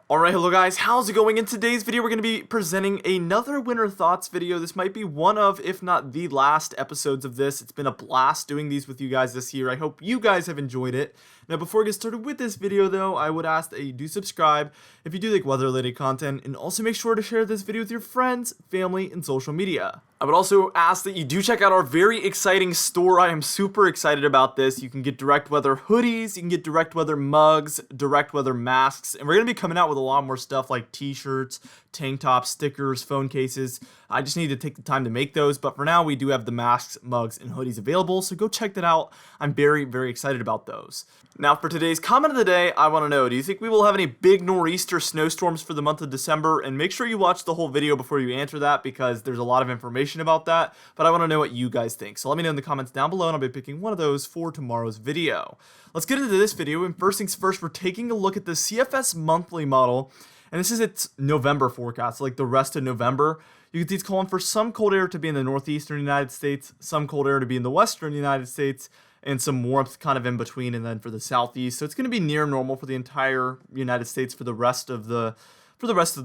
Alright, hello guys, how's it going? In today's video, we're going to be presenting another winter thoughts video. This might be one of, if not the last episodes of this. It's been a blast doing these with you guys this year. I hope you guys have enjoyed it. Now, before we get started with this video though, I would ask that you do subscribe if you do like weather-related content, and also make sure to share this video with your friends, family, and social media. I would also ask that you do check out our very exciting store. I am super excited about this. You can get direct weather hoodies, you can get direct weather mugs, direct weather masks, and we're going to be coming out with a lot more stuff like t-shirts, tank tops, stickers, phone cases. I just need to take the time to make those, but for now we do have the masks, mugs, and hoodies available, so go check that out. I'm very, very excited about those. Now for today's comment of the day, I want to know, do you think we will have any big nor'easter snowstorms for the month of December? And make sure you watch the whole video before you answer that, because there's a lot of information about that, but I want to know what you guys think. So let me know in the comments down below, and I'll be picking one of those for tomorrow's video. Let's get into this video, and first things first, we're taking a look at the CFS monthly model, and this is its November forecast, like the rest of November. You can see it's calling for some cold air to be in the northeastern United States, some cold air to be in the western United States, and some warmth kind of in between, and then for the southeast. So it's going to be near normal for the entire United States for the rest of the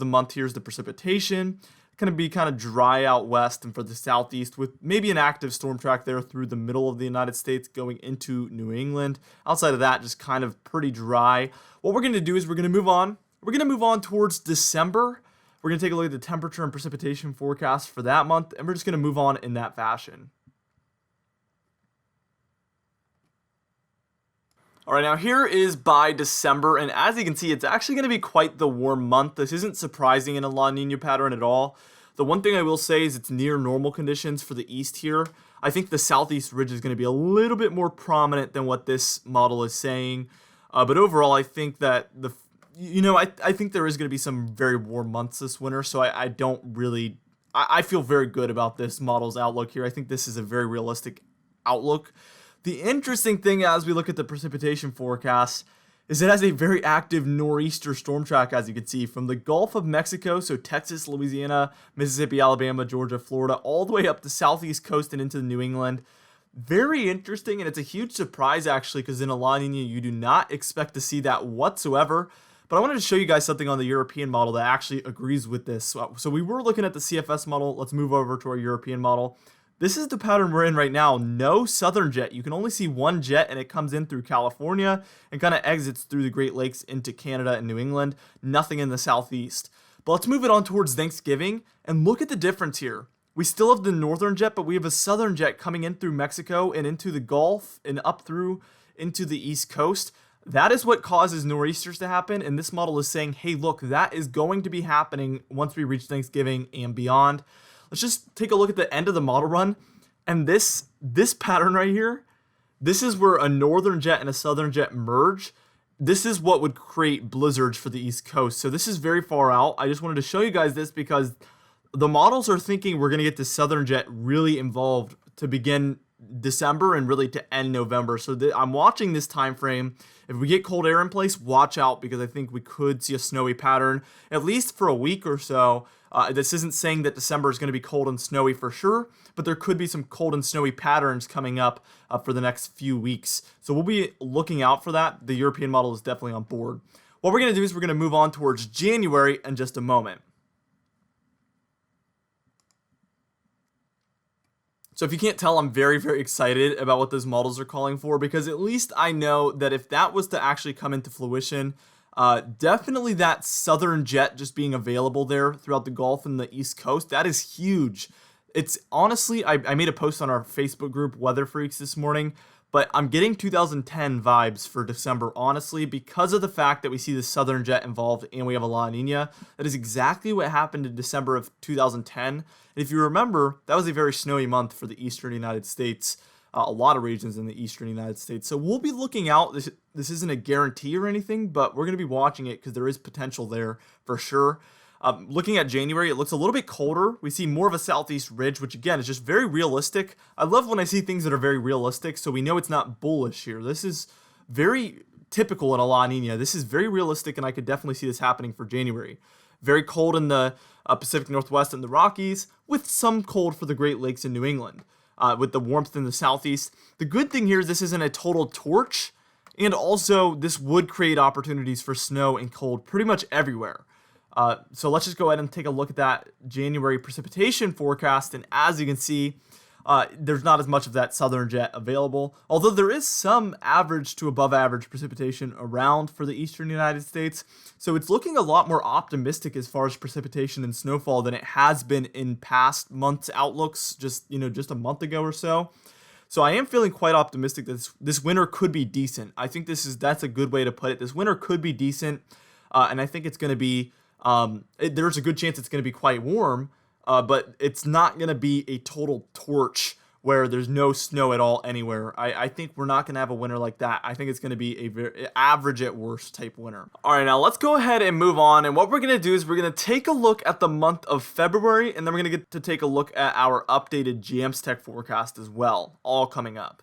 month. Here's the precipitation. Going to be kind of dry out west and for the southeast, with maybe an active storm track there through the middle of the United States going into New England. Outside of that, just kind of pretty dry. What we're going to do is we're going to move on. We're going to move on towards December. We're going to take a look at the temperature and precipitation forecast for that month, and we're just going to move on in that fashion. Alright, now here is by December, and as you can see, it's actually going to be quite the warm month. This isn't surprising in a La Nina pattern at all. The one thing I will say is it's near normal conditions for the east here. I think the southeast ridge is going to be a little bit more prominent than what this model is saying. But overall, I think that I think there is going to be some very warm months this winter, so I feel very good about this model's outlook here. I think this is a very realistic outlook. The interesting thing as we look at the precipitation forecast is it has a very active nor'easter storm track, as you can see, from the Gulf of Mexico, so Texas, Louisiana, Mississippi, Alabama, Georgia, Florida, all the way up the southeast coast and into New England. Very interesting, and it's a huge surprise actually, because in a La Nina you do not expect to see that whatsoever. But I wanted to show you guys something on the European model that actually agrees with this. So we were looking at the CFS model. Let's move over to our European model. This is the pattern we're in right now. No southern jet. You can only see one jet, and it comes in through California and kind of exits through the Great Lakes into Canada and New England. Nothing in the southeast. But let's move it on towards Thanksgiving, and look at the difference here. We still have the northern jet, but we have a southern jet coming in through Mexico and into the Gulf and up through into the East Coast. That is what causes nor'easters to happen, and this model is saying, hey, look, that is going to be happening once we reach Thanksgiving and beyond. Let's just take a look at the end of the model run, and this pattern right here, this is where a northern jet and a southern jet merge. This is what would create blizzards for the East Coast, so this is very far out. I just wanted to show you guys this because the models are thinking we're going to get the southern jet really involved to begin December and really to end November. So I'm watching this time frame. If we get cold air in place, watch out, because I think we could see a snowy pattern at least for a week or so. This isn't saying that December is going to be cold and snowy for sure, but there could be some cold and snowy patterns coming up for the next few weeks. So we'll be looking out for that. The European model is definitely on board. What we're going to do is we're going to move on towards January in just a moment. So if you can't tell, I'm very, very excited about what those models are calling for, because at least I know that if that was to actually come into fruition, definitely that southern jet just being available there throughout the Gulf and the East Coast, that is huge. It's honestly, I made a post on our Facebook group, Weather Freaks, this morning, but I'm getting 2010 vibes for December, honestly, because of the fact that we see the southern jet involved and we have a La Nina. That is exactly what happened in December of 2010. And if you remember, that was a very snowy month for the eastern United States, a lot of regions in the eastern United States. So we'll be looking out. This isn't a guarantee or anything, but we're going to be watching it because there is potential there for sure. Looking at January, it looks a little bit colder. We see more of a southeast ridge, which again is just very realistic. I love when I see things that are very realistic, so we know it's not bullish here. This is very typical in a La Nina. This is very realistic, and I could definitely see this happening for January. Very cold in the Pacific Northwest and the Rockies, with some cold for the Great Lakes in New England. with the warmth in the southeast. The good thing here is this isn't a total torch, and also this would create opportunities for snow and cold pretty much everywhere. So let's just go ahead and take a look at that January precipitation forecast, and as you can see, there's not as much of that southern jet available, although there is some average to above average precipitation around for the eastern United States. So it's looking a lot more optimistic as far as precipitation and snowfall than it has been in past months' outlooks, just a month ago or so. So I am feeling quite optimistic that this winter could be decent. I think that's a good way to put it. This winter could be decent, and I think it's going to be there's a good chance it's going to be quite warm. But it's not going to be a total torch where there's no snow at all anywhere. I think we're not going to have a winter like that. I think it's going to be a very average at worst type winter. All right, now let's go ahead and move on. And what we're going to do is we're going to take a look at the month of February, and then we're going to get to take a look at our updated Jamstech forecast as well, all coming up.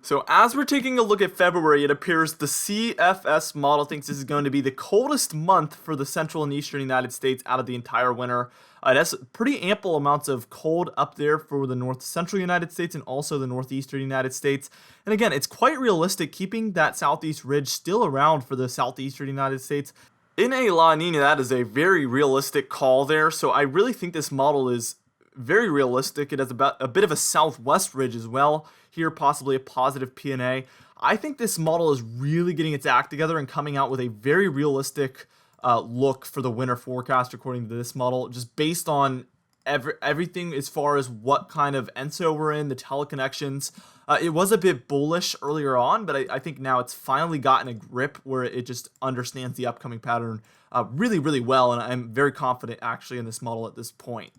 So as we're taking a look at February, it appears the CFS model thinks this is going to be the coldest month for the central and eastern United States out of the entire winter. It has pretty ample amounts of cold up there for the north central United States and also the northeastern United States. And again, it's quite realistic keeping that southeast ridge still around for the southeastern United States. In a La Nina, that is a very realistic call there. So I really think this model is very realistic. It has about a bit of a southwest ridge as well. Here, possibly a positive PNA. I think this model is really getting its act together and coming out with a very realistic look for the winter forecast according to this model, just based on everything as far as what kind of ENSO we're in, the teleconnections. It was a bit bullish earlier on, but I think now it's finally gotten a grip where it just understands the upcoming pattern really, really well, and I'm very confident actually in this model at this point.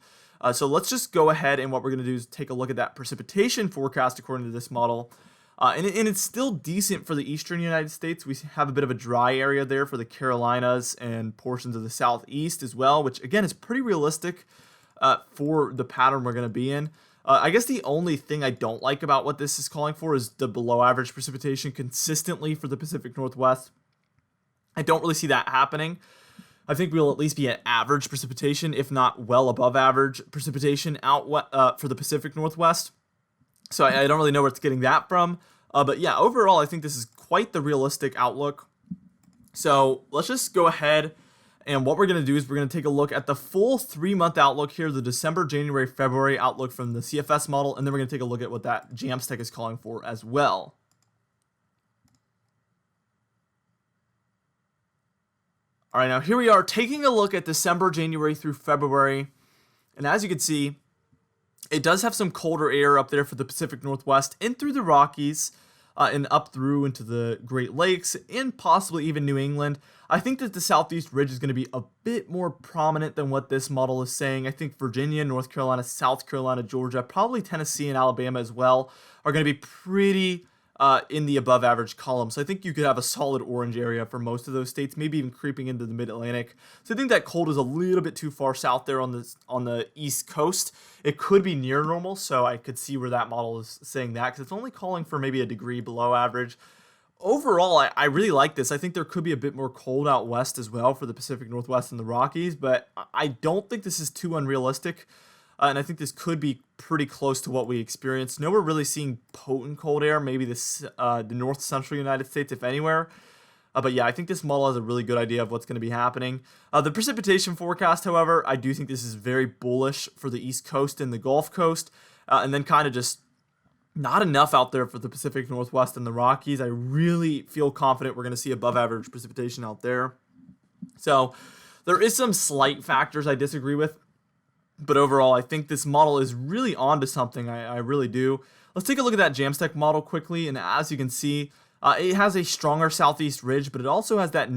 So let's just go ahead, and what we're going to do is take a look at that precipitation forecast according to this model. And it's still decent for the eastern United States. We have a bit of a dry area there for the Carolinas and portions of the southeast as well, which again is pretty realistic for the pattern we're going to be in. I guess the only thing I don't like about what this is calling for is the below average precipitation consistently for the Pacific Northwest. I don't really see that happening. I think we'll at least be at average precipitation, if not well above average precipitation out for the Pacific Northwest. So I don't really know where it's getting that from. But yeah, overall, I think this is quite the realistic outlook. So let's just go ahead, and what we're going to do is we're going to take a look at the full 3-month outlook here, the December, January, February outlook from the CFS model, and then we're going to take a look at what that Jamstech is calling for as well. All right, now here we are taking a look at December, January through February. And as you can see, it does have some colder air up there for the Pacific Northwest and through the Rockies and up through into the Great Lakes and possibly even New England. I think that the Southeast Ridge is going to be a bit more prominent than what this model is saying. I think Virginia, North Carolina, South Carolina, Georgia, probably Tennessee and Alabama as well are going to be pretty in the above average column. So I think you could have a solid orange area for most of those states, maybe even creeping into the mid-Atlantic. So I think that cold is a little bit too far south there on the East Coast. It could be near normal, so I could see where that model is saying that, because it's only calling for maybe a degree below average. Overall, I really like this. I think there could be a bit more cold out west as well for the Pacific Northwest and the Rockies, but I don't think this is too unrealistic. And I think this could be pretty close to what we experienced. Nowhere really seeing potent cold air, maybe the north central United States, if anywhere. But yeah, I think this model has a really good idea of what's going to be happening. The precipitation forecast, however, I do think this is very bullish for the East Coast and the Gulf Coast. And then kind of just not enough out there for the Pacific Northwest and the Rockies. I really feel confident we're going to see above average precipitation out there. So there is some slight factors I disagree with. But overall, I think this model is really onto something. I really do. Let's take a look at that Jamstech model quickly. And as you can see, it has a stronger southeast ridge, but it also has that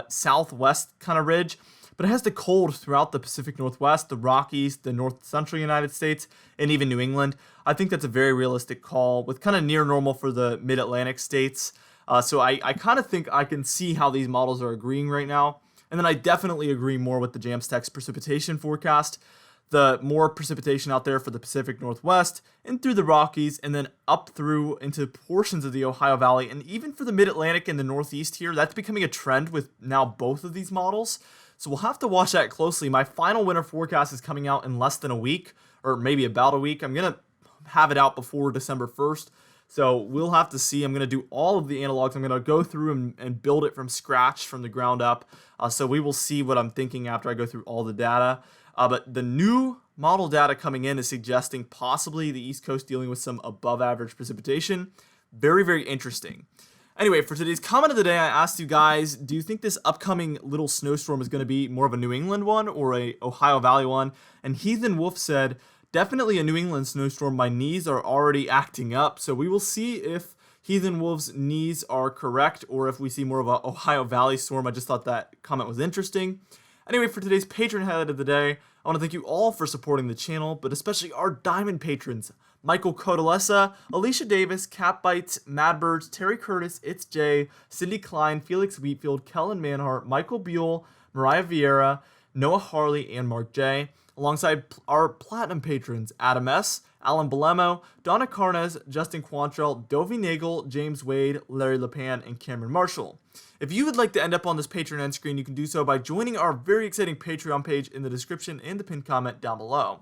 southwest kind of ridge. But it has the cold throughout the Pacific Northwest, the Rockies, the north central United States, and even New England. I think that's a very realistic call with kind of near normal for the mid-Atlantic states. So I kind of think I can see how these models are agreeing right now. And then I definitely agree more with the Jamstech's precipitation forecast. The more precipitation out there for the Pacific Northwest and through the Rockies, and then up through into portions of the Ohio Valley, and even for the Mid-Atlantic and the Northeast here, that's becoming a trend with now both of these models. So we'll have to watch that closely. My final winter forecast is coming out in less than a week, or maybe about a week. I'm going to have it out before December 1st. So we'll have to see. I'm going to do all of the analogs. I'm going to go through and build it from scratch, from the ground up. So we will see what I'm thinking after I go through all the data. But the new model data coming in is suggesting possibly the East Coast dealing with some above average precipitation. Very, very interesting. Anyway, for today's comment of the day, I asked you guys, do you think this upcoming little snowstorm is going to be more of a New England one or a Ohio Valley one? And Heathen Wolf said, definitely a New England snowstorm. My knees are already acting up. So we will see if Heathen Wolf's knees are correct or if we see more of a Ohio Valley storm. I just thought that comment was interesting. Anyway, for today's patron highlight of the day, I want to thank you all for supporting the channel, but especially our diamond patrons, Michael Codalessa, Alicia Davis, Cap Bites, Madbirds, Terry Curtis, It's Jay, Cindy Klein, Felix Wheatfield, Kellen Manhart, Michael Buell, Mariah Vieira, Noah Harley, and Mark J, alongside our platinum patrons, Adam S., Alan Belemo, Donna Carnes, Justin Quantrell, Dovie Nagel, James Wade, Larry LePan, and Cameron Marshall. If you would like to end up on this Patreon end screen, you can do so by joining our very exciting Patreon page in the description and the pinned comment down below.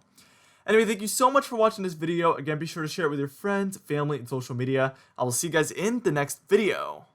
Anyway, thank you so much for watching this video. Again, be sure to share it with your friends, family, and social media. I will see you guys in the next video.